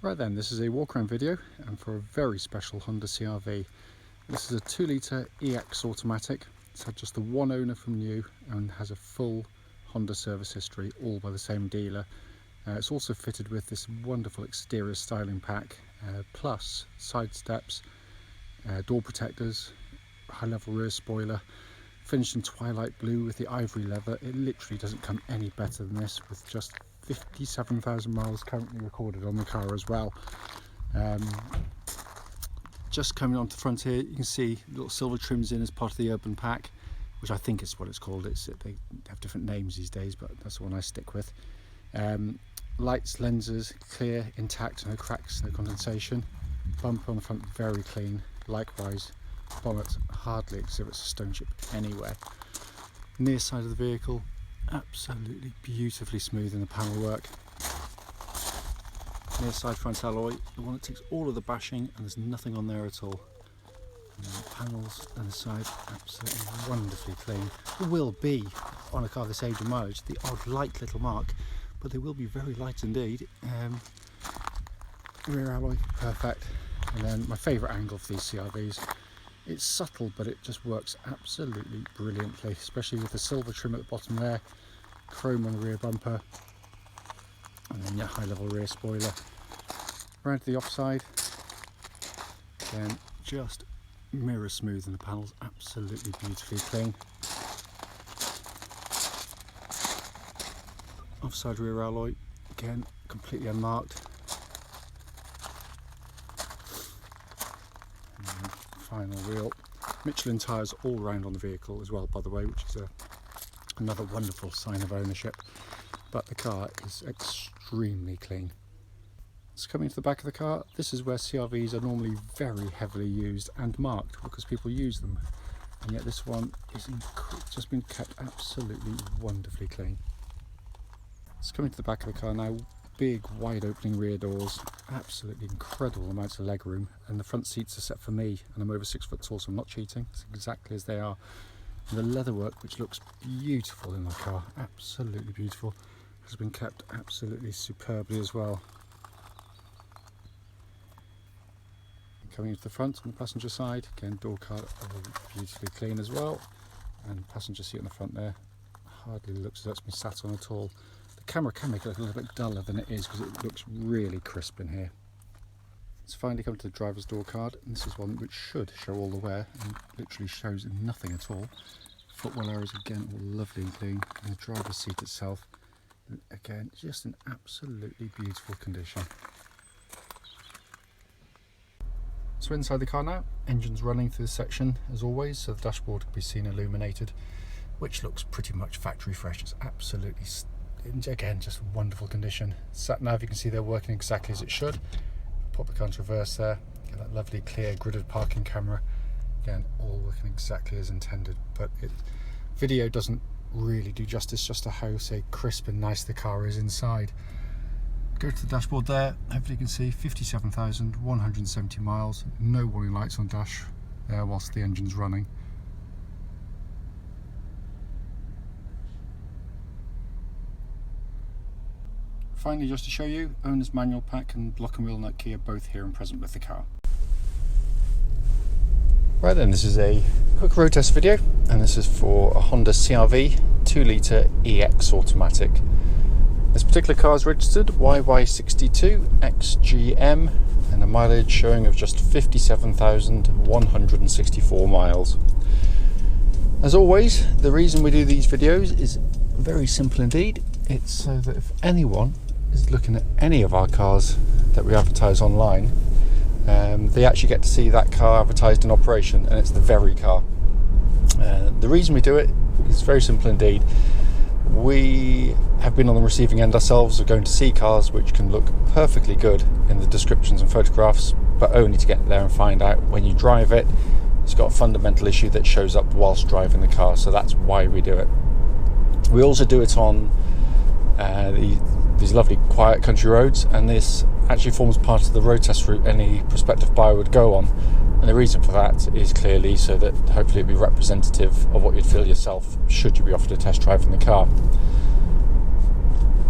Right then, this is a walk around video and for a very special Honda CR-V. This is a 2-litre EX automatic. It's had just the one owner from new and has a full Honda service history, all by the same dealer. It's also fitted with this wonderful exterior styling pack, plus side steps, door protectors, high level rear spoiler, finished in twilight blue with the ivory leather. It literally doesn't come any better than this, with just 57,000 miles currently recorded on the car as well. Just coming onto the front here, you can see little silver trims in as part of the urban pack, which I think is what it's called. They have different names these days, but that's the one I stick with. Lights, lenses, clear, intact, no cracks, no condensation. Bumper on the front, very clean. Likewise, bonnet hardly exhibits a stone chip anywhere. Near side of the vehicle, absolutely beautifully smooth in the panel work. Near side front alloy, the one that takes all of the bashing, and there's nothing on there at all. And then the panels and the side, absolutely wonderfully clean. There will be, on a car this age and mileage, the odd light little mark, but they will be very light indeed. Rear alloy, perfect. And then my favourite angle for these CR-Vs. It's subtle, but it just works absolutely brilliantly, especially with the silver trim at the bottom there, chrome on the rear bumper, and then your high level rear spoiler. Round to the offside, again, just mirror smooth in the panels, absolutely beautifully clean. Offside rear alloy, again, completely unmarked. Final wheel. Michelin tyres all round on the vehicle as well, by the way, which is another wonderful sign of ownership. But the car is extremely clean. So coming to the back of the car, this is where CR-Vs are normally very heavily used and marked because people use them, and yet this one is just been kept absolutely wonderfully clean. So coming to the back of the car now, big wide opening rear doors, absolutely incredible amounts of leg room, and the front seats are set for me, and I'm over 6 foot tall, so I'm not cheating. It's exactly as they are. And the leatherwork, which looks beautiful in the car, absolutely beautiful, has been kept absolutely superbly as well. Coming into the front on the passenger side, again, door card beautifully clean as well, and passenger seat on the front there hardly looks as though it's been sat on at all. The camera can make it look a little bit duller than it is because it looks really crisp in here. Let's finally come to the driver's door card, and this is one which should show all the wear and literally shows nothing at all. Footwell arrows again, all lovely and clean, and the driver's seat itself, again, just in absolutely beautiful condition. So inside the car now, engine's running through this section as always, so the dashboard can be seen illuminated, which looks pretty much factory fresh. It's absolutely, again, just wonderful condition. Sat nav, you can see they're working exactly as it should. Pop the car into reverse there, get that lovely clear gridded parking camera. Again, all working exactly as intended, but video doesn't really do justice just to how, say, crisp and nice the car is inside. Go to the dashboard there, hopefully you can see 57,170 miles, no warning lights on dash there whilst the engine's running. Finally, just to show you, owner's manual pack and lock and wheel nut key are both here and present with the car. Right then, this is a quick road test video, and this is for a Honda CR-V 2-litre EX automatic. This particular car is registered YY62XGM and a mileage showing of just 57,164 miles. As always, the reason we do these videos is very simple indeed. It's so that if anyone is looking at any of our cars that we advertise online, they actually get to see that car advertised in operation, and it's the very car. The reason we do it is very simple indeed. We have been on the receiving end ourselves of going to see cars which can look perfectly good in the descriptions and photographs, but only to get there and find out when you drive it, it's got a fundamental issue that shows up whilst driving the car. So that's why we do it. We also do it on these lovely quiet country roads, and this actually forms part of the road test route any prospective buyer would go on, and the reason for that is clearly so that hopefully it'll be representative of what you'd feel yourself should you be offered a test drive in the car.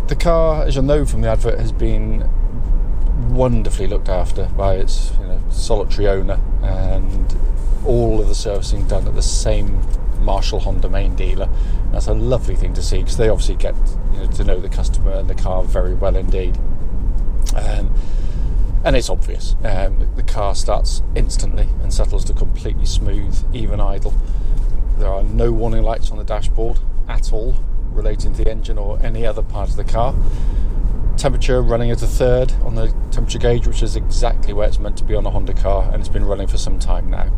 The car, as you'll know from the advert, has been wonderfully looked after by its solitary owner, and all of the servicing done at the same Marshall Honda main dealer. That's a lovely thing to see, because they obviously get to know the customer and the car very well indeed. And it's obvious. The car starts instantly and settles to completely smooth, even idle. There are no warning lights on the dashboard at all relating to the engine or any other part of the car. Temperature running at a third on the temperature gauge, which is exactly where it's meant to be on a Honda car, and it's been running for some time now.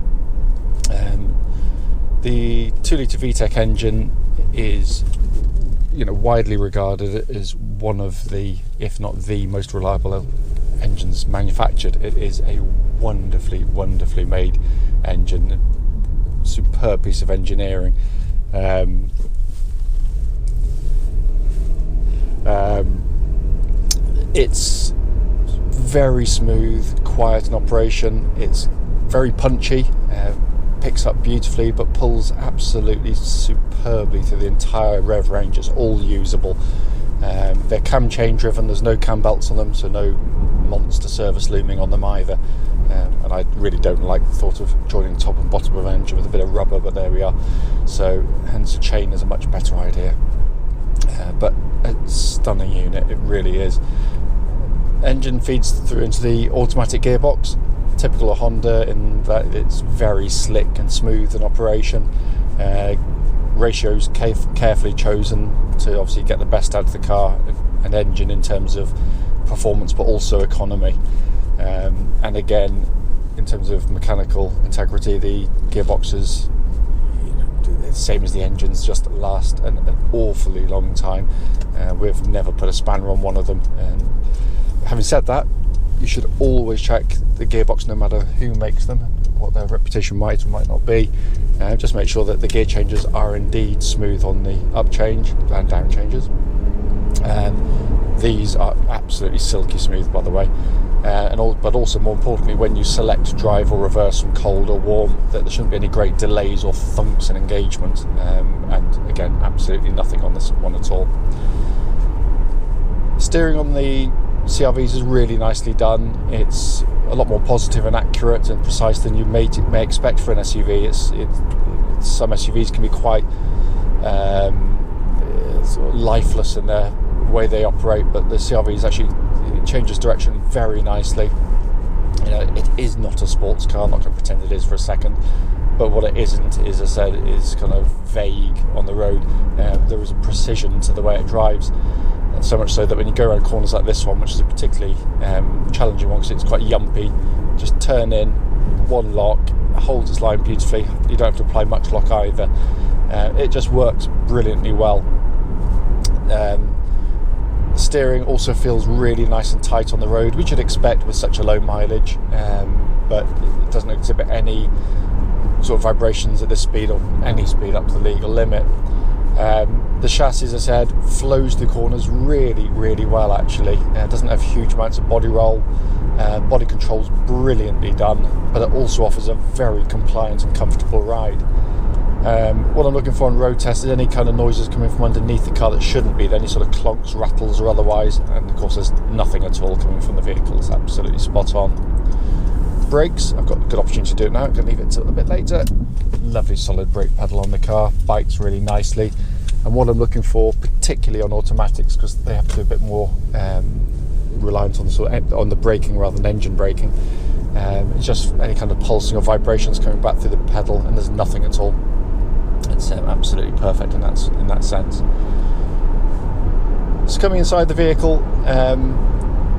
The 2-litre VTEC engine is widely regarded as one of the, if not the most reliable engines manufactured. It is a wonderfully made engine, a superb piece of engineering. It's very smooth, quiet in operation. It's very punchy, picks up beautifully, but pulls absolutely superbly through the entire rev range. It's all usable. They're cam chain driven, there's no cam belts on them, so no monster service looming on them either. And I really don't like the thought of joining top and bottom of an engine with a bit of rubber, but there we are. So hence a chain is a much better idea. But a stunning unit, it really is. Engine feeds through into the automatic gearbox, typical of Honda in that it's very slick and smooth in operation. Ratios carefully chosen to obviously get the best out of the car and engine in terms of performance, but also economy. And again, in terms of mechanical integrity, the gearboxes, the same as the engines, just last an awfully long time. We've never put a spanner on one of them. And having said that, you should always check the gearbox, no matter who makes them, what their reputation might or might not be. Just make sure that the gear changes are indeed smooth on the up change and down changes. These are absolutely silky smooth, by the way. But also, more importantly, when you select drive or reverse from cold or warm, that there shouldn't be any great delays or thumps in engagement. And again, absolutely nothing on this one at all. Steering on the CR-Vs is really nicely done. It's a lot more positive and accurate and precise than you may expect for an SUV. Some SUVs can be quite sort of lifeless in their way they operate, but the CR-Vs actually changes direction very nicely. It is not a sports car. I'm not going to pretend it is for a second, but what it isn't is, as I said, is kind of vague on the road. There is a precision to the way it drives. So much so that when you go around corners like this one, which is a particularly challenging one because it's quite yumpy, just turn in, one lock, holds its line beautifully. You don't have to apply much lock either. It just works brilliantly well. Steering also feels really nice and tight on the road, which you'd expect with such a low mileage, but it doesn't exhibit any sort of vibrations at this speed or any speed up to the legal limit. The chassis, as I said, flows through corners really well actually. It doesn't have huge amounts of body roll. Body control's brilliantly done, but it also offers a very compliant and comfortable ride. What I'm looking for on road tests is any kind of noises coming from underneath the car that shouldn't be, any sort of clonks, rattles or otherwise, and of course there's nothing at all coming from the vehicle. It's absolutely spot on. Brakes, I've got a good opportunity to do it now, I'm going to leave it till a bit later. Lovely solid brake pedal on the car, bites really nicely, and what I'm looking for particularly on automatics, because they have to be a bit more reliant on on the braking rather than engine braking, it's just any kind of pulsing or vibrations coming back through the pedal, and there's nothing at all. It's absolutely perfect in that sense. So coming inside the vehicle,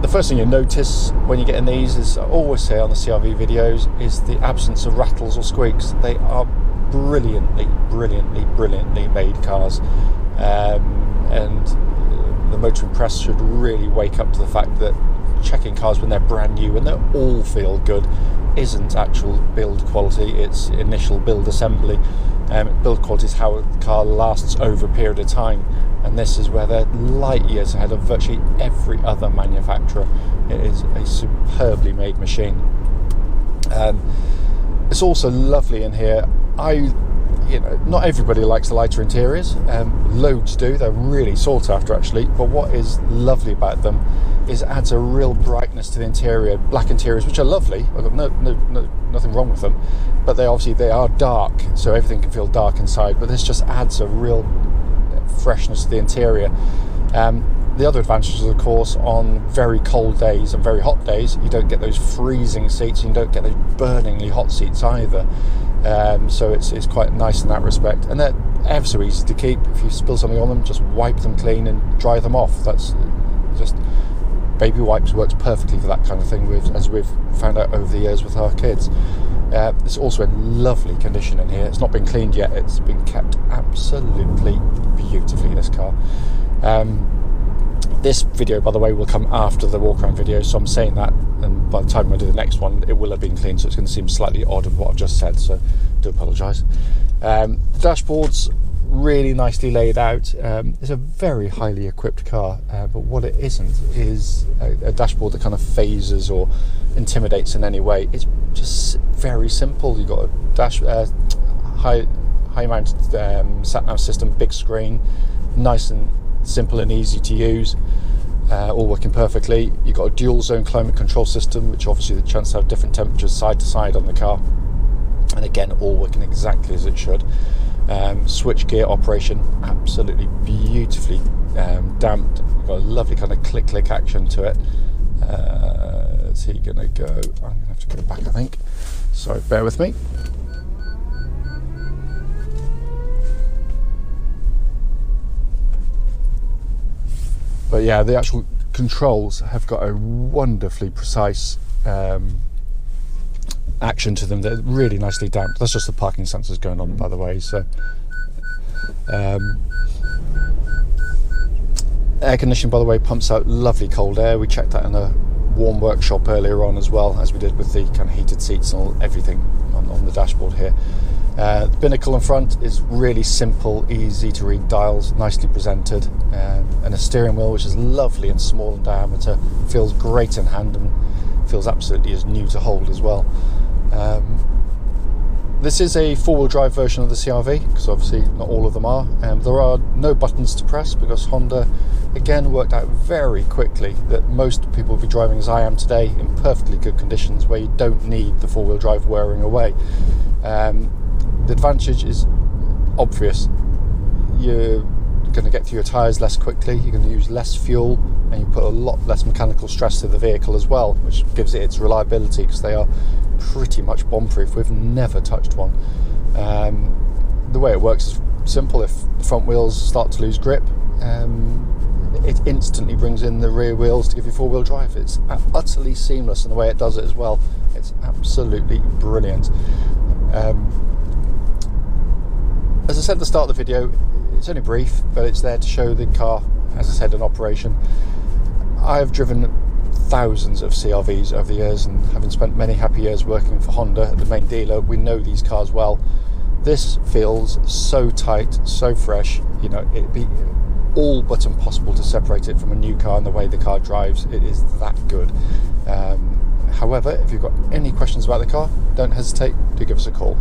the first thing you notice when you get in these is, I always say on the CR-V videos, is the absence of rattles or squeaks. They are brilliantly made cars, and the motoring press should really wake up to the fact that checking cars when they're brand new and they all feel good isn't actual build quality, it's initial build assembly. Build quality is how a car lasts over a period of time, and this is where they're light years ahead of virtually every other manufacturer. It is a superbly made machine. It's also lovely in here. you know, not everybody likes the lighter interiors. Loads do. They're really sought after, actually. But what is lovely about them is it adds a real brightness to the interior. Black interiors, which are lovely. I've got nothing wrong with them. But they are dark, so everything can feel dark inside. But this just adds a real freshness to the interior. The other advantage is, of course, on very cold days and very hot days, you don't get those freezing seats, and you don't get those burningly hot seats either. So it's quite nice in that respect. And they're ever so easy to keep. If you spill something on them, just wipe them clean and dry them off. That's just, baby wipes works perfectly for that kind of thing, as we've found out over the years with our kids. It's also in lovely condition in here. It's not been cleaned yet. It's been kept absolutely beautifully, this car. This video, by the way, will come after the walk-around video, so I'm saying that, and by the time I do the next one, it will have been cleaned, so it's going to seem slightly odd of what I've just said, so I do apologise. The dashboard's really nicely laid out. It's a very highly equipped car, but what it isn't is a dashboard that kind of phases or intimidates in any way. It's just very simple. You've got a high-mounted sat-nav system, big screen, nice and simple and easy to use, all working perfectly. You've got a dual zone climate control system, which obviously the chance to have different temperatures side to side on the car, and again all working exactly as it should. Switch gear operation, absolutely beautifully damped. You've got a lovely kind of click action to it. So you're going to go, I'm going to have to go back, I think, sorry, bear with me. But yeah, the actual controls have got a wonderfully precise action to them. They're really nicely damped. That's just the parking sensors going on, by the way. So, air conditioning, by the way, pumps out lovely cold air. We checked that in a warm workshop earlier on, as well as we did with the kind of heated seats and everything on the dashboard here. The binnacle in front is really simple, easy to read dials, nicely presented, and a steering wheel which is lovely and small in diameter, feels great in hand and feels absolutely as new to hold as well. This is a four-wheel drive version of the CR-V, because obviously not all of them are. There are no buttons to press because Honda again worked out very quickly that most people will be driving as I am today in perfectly good conditions where you don't need the four-wheel drive wearing away. The advantage is obvious. You're going to get through your tyres less quickly, you're going to use less fuel, and you put a lot less mechanical stress to the vehicle as well, which gives it its reliability, because they are pretty much bomb-proof. We've never touched one. The way it works is simple. If the front wheels start to lose grip, it instantly brings in the rear wheels to give you four-wheel drive. It's utterly seamless in the way it does it as well. It's absolutely brilliant. As I said at the start of the video, it's only brief, but it's there to show the car, as I said, in operation. I have driven thousands of CR-Vs over the years, and having spent many happy years working for Honda, the main dealer, we know these cars well. This feels so tight, so fresh, you know, it'd be all but impossible to separate it from a new car in the way the car drives. It is that good. However, if you've got any questions about the car, don't hesitate to give us a call.